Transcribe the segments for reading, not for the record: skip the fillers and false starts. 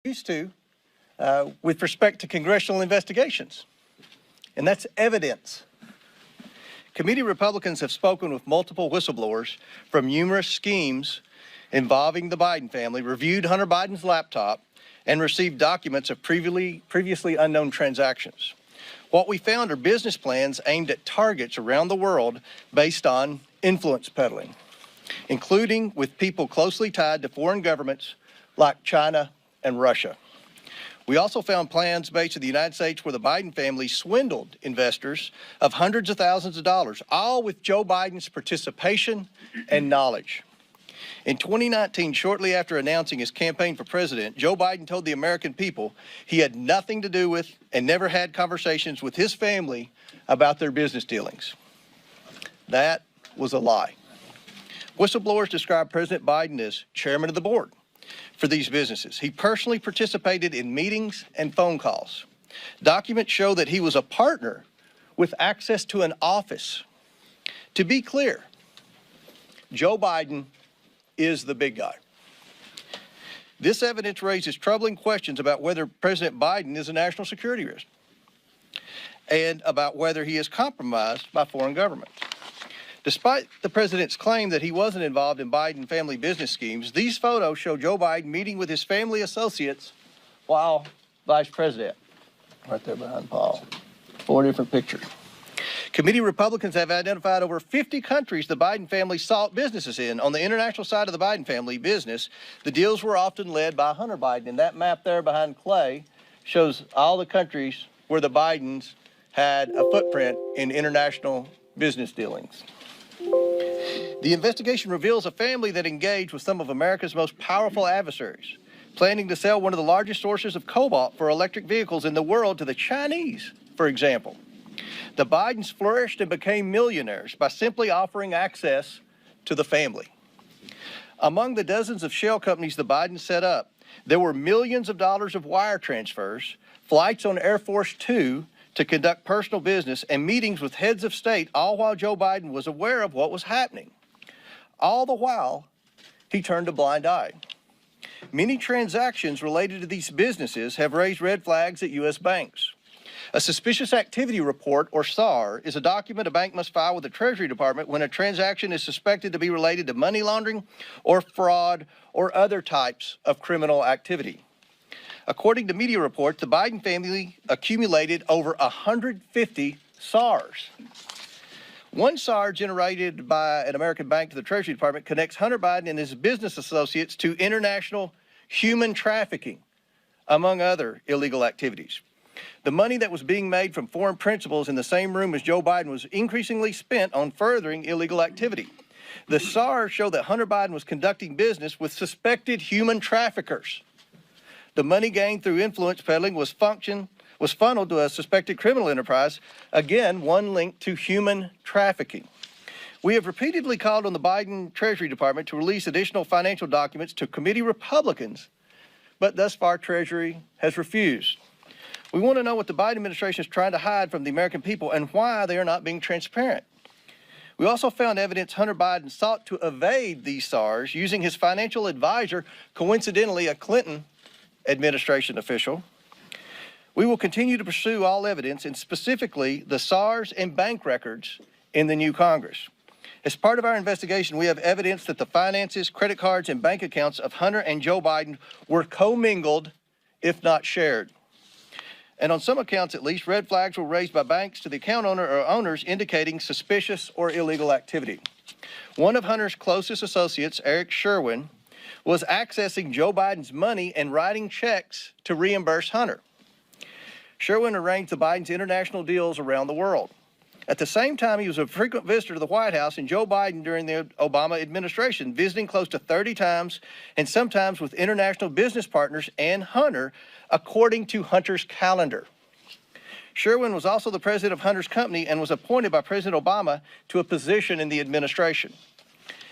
used to with respect to congressional investigations, and that's evidence. Committee Republicans have spoken with multiple whistleblowers from numerous schemes involving the Biden family, reviewed Hunter Biden's laptop, and received documents of previously unknown transactions. What we found are business plans aimed at targets around the world based on influence peddling, including with people closely tied to foreign governments like China and Russia. We also found plans based in the United States where the Biden family swindled investors of hundreds of thousands of dollars, all with Joe Biden's participation and knowledge. In 2019, shortly after announcing his campaign for president, Joe Biden told the American people he had nothing to do with and never had conversations with his family about their business dealings. That was a lie. Whistleblowers described President Biden as chairman of the board for these businesses. He personally participated in meetings and phone calls. Documents show that he was a partner with access to an office. To be clear, Joe Biden is the big guy. This evidence raises troubling questions about whether President Biden is a national security risk and about whether he is compromised by foreign governments. Despite the president's claim that he wasn't involved in Biden family business schemes, these photos show Joe Biden meeting with his family associates while vice president. Right there behind Paul. 4 different pictures. Committee Republicans have identified over 50 countries the Biden family sought businesses in. On the international side of the Biden family business, the deals were often led by Hunter Biden. And that map there behind Clay shows all the countries where the Bidens had a footprint in international business dealings. The investigation reveals a family that engaged with some of America's most powerful adversaries, planning to sell one of the largest sources of cobalt for electric vehicles in the world to the Chinese, for example. The Bidens flourished and became millionaires by simply offering access to the family. Among the dozens of shell companies the Bidens set up, there were millions of dollars of wire transfers, flights on Air Force Two to conduct personal business, and meetings with heads of state, all while Joe Biden was aware of what was happening. All the while, he turned a blind eye. Many transactions related to these businesses have raised red flags at U.S. banks. A suspicious activity report, or SAR, is a document a bank must file with the Treasury Department when a transaction is suspected to be related to money laundering or fraud or other types of criminal activity. According to media reports, the Biden family accumulated over 150 SARs. One SAR generated by an American bank to the Treasury Department connects Hunter Biden and his business associates to international human trafficking, among other illegal activities. The money that was being made from foreign principals in the same room as Joe Biden was increasingly spent on furthering illegal activity. The SARs show that Hunter Biden was conducting business with suspected human traffickers. The money gained through influence peddling was funneled to a suspected criminal enterprise, again, one linked to human trafficking. We have repeatedly called on the Biden Treasury Department to release additional financial documents to committee Republicans, but thus far Treasury has refused. We want to know what the Biden administration is trying to hide from the American people and why they are not being transparent. We also found evidence Hunter Biden sought to evade these SARs using his financial advisor, coincidentally a Clinton administration official. We will continue to pursue all evidence, and specifically the SARs and bank records in the new Congress. As part of our investigation, we have evidence that the finances, credit cards, and bank accounts of Hunter and Joe Biden were commingled, if not shared. And on some accounts, at least, red flags were raised by banks to the account owner or owners indicating suspicious or illegal activity. One of Hunter's closest associates, Eric Sherwin, was accessing Joe Biden's money and writing checks to reimburse Hunter. Sherwin arranged the Biden's international deals around the world. At the same time, he was a frequent visitor to the White House, and Joe Biden during the Obama administration, visiting close to 30 times, and sometimes with international business partners and Hunter, according to Hunter's calendar. Sherwin was also the president of Hunter's company and was appointed by President Obama to a position in the administration.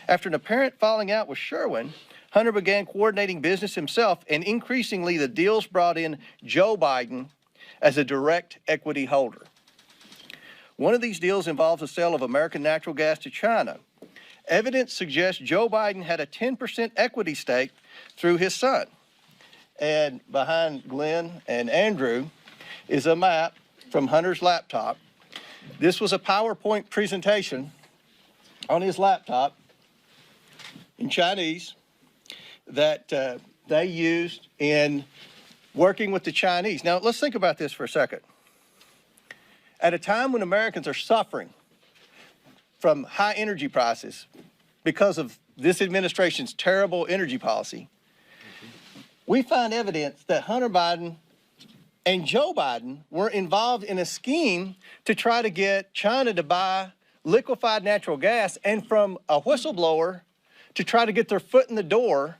After an apparent falling out with Sherwin, Hunter began coordinating business himself, and increasingly the deals brought in Joe Biden as a direct equity holder. One of these deals involves the sale of American natural gas to China. Evidence suggests Joe Biden had a 10% equity stake through his son. and behind Glenn and Andrew is a map from Hunter's laptop. This was a PowerPoint presentation on his laptop in Chinese that they used in working with the Chinese. Now, let's think about this for a second. At a time when Americans are suffering from high energy prices because of this administration's terrible energy policy, we find evidence that Hunter Biden and Joe Biden were involved in a scheme to try to get China to buy liquefied natural gas, and from a whistleblower to try to get their foot in the door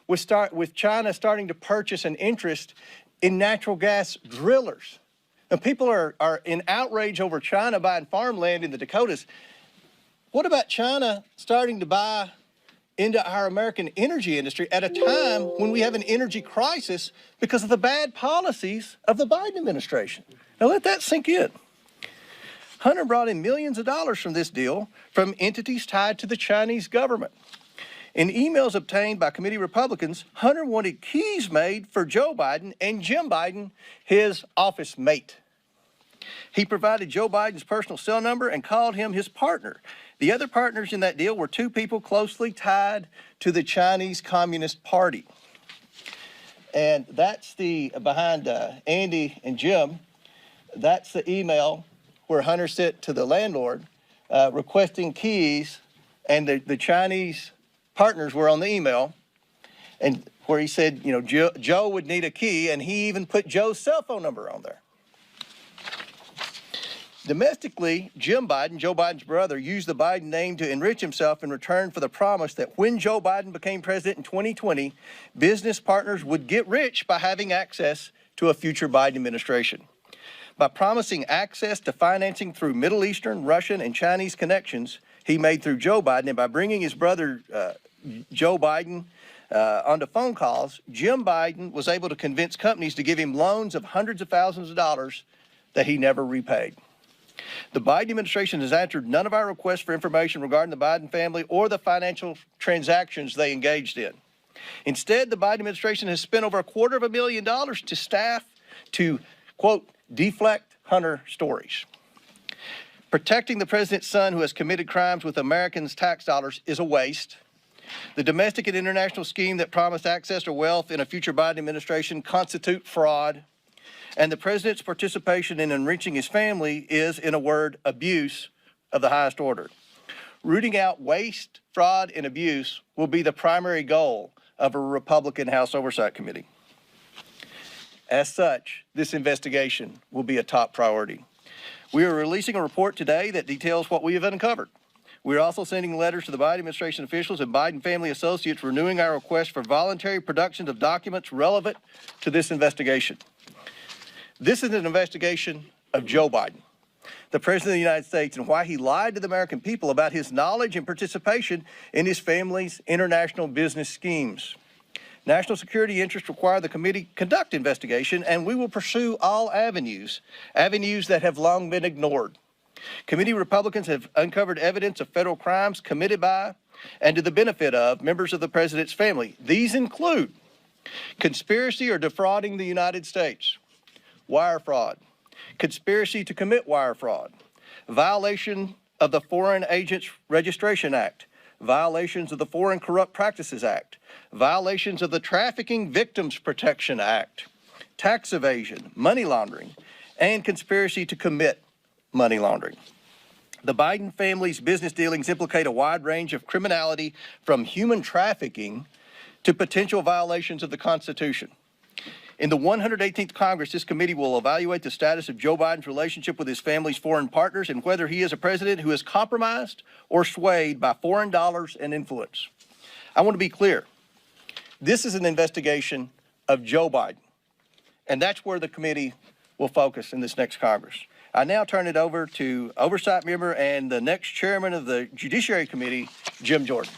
with China starting to purchase an interest in natural gas drillers. Now, people are in outrage over China buying farmland in the Dakotas. What about China starting to buy into our American energy industry at a time when we have an energy crisis because of the bad policies of the Biden administration? Now, let that sink in. Hunter brought in millions of dollars from this deal from entities tied to the Chinese government. In emails obtained by committee Republicans, Hunter wanted keys made for Joe Biden and Jim Biden, his office mate. He provided Joe Biden's personal cell number and called him his partner. The other partners in that deal were two people closely tied to the Chinese Communist Party. And that's behind Andy and Jim, that's the email where Hunter sent to the landlord requesting keys, and the Chinese partners were on the email, and where he said, you know, Joe would need a key, and he even put Joe's cell phone number on there. Domestically, Jim Biden, Joe Biden's brother, used the Biden name to enrich himself in return for the promise that when Joe Biden became president in 2020, business partners would get rich by having access to a future Biden administration. By promising access to financing through Middle Eastern, Russian, and Chinese connections he made through Joe Biden, and by bringing his brother Joe Biden onto phone calls, Jim Biden was able to convince companies to give him loans of hundreds of thousands of dollars that he never repaid. The Biden administration has answered none of our requests for information regarding the Biden family or the financial transactions they engaged in. Instead, the Biden administration has spent over $250,000 to staff to, quote, deflect Hunter stories. Protecting the president's son who has committed crimes with Americans' tax dollars is a waste. The domestic and international scheme that promised access to wealth in a future Biden administration constitute fraud. And the president's participation in enriching his family is, in a word, abuse of the highest order. Rooting out waste, fraud, and abuse will be the primary goal of a Republican House Oversight Committee. As such, this investigation will be a top priority. We are releasing a report today that details what we have uncovered. We are also sending letters to the Biden administration officials and Biden family associates renewing our request for voluntary production of documents relevant to this investigation. This is an investigation of Joe Biden, the President of the United States, and why he lied to the American people about his knowledge and participation in his family's international business schemes. National security interests require the committee conduct investigation, and we will pursue all avenues that have long been ignored. Committee Republicans have uncovered evidence of federal crimes committed by and to the benefit of members of the president's family. These include conspiracy or defrauding the United States, wire fraud, conspiracy to commit wire fraud, violation of the Foreign Agents Registration Act, violations of the Foreign Corrupt Practices Act, violations of the Trafficking Victims Protection Act, tax evasion, money laundering, and conspiracy to commit money laundering. The Biden family's business dealings implicate a wide range of criminality, from human trafficking to potential violations of the Constitution. In the 118th Congress, this committee will evaluate the status of Joe Biden's relationship with his family's foreign partners and whether he is a president who is compromised or swayed by foreign dollars and influence. I want to be clear. This is an investigation of Joe Biden, and that's where the committee will focus in this next Congress. I now turn it over to Oversight Member and the next Chairman of the Judiciary Committee, Jim Jordan.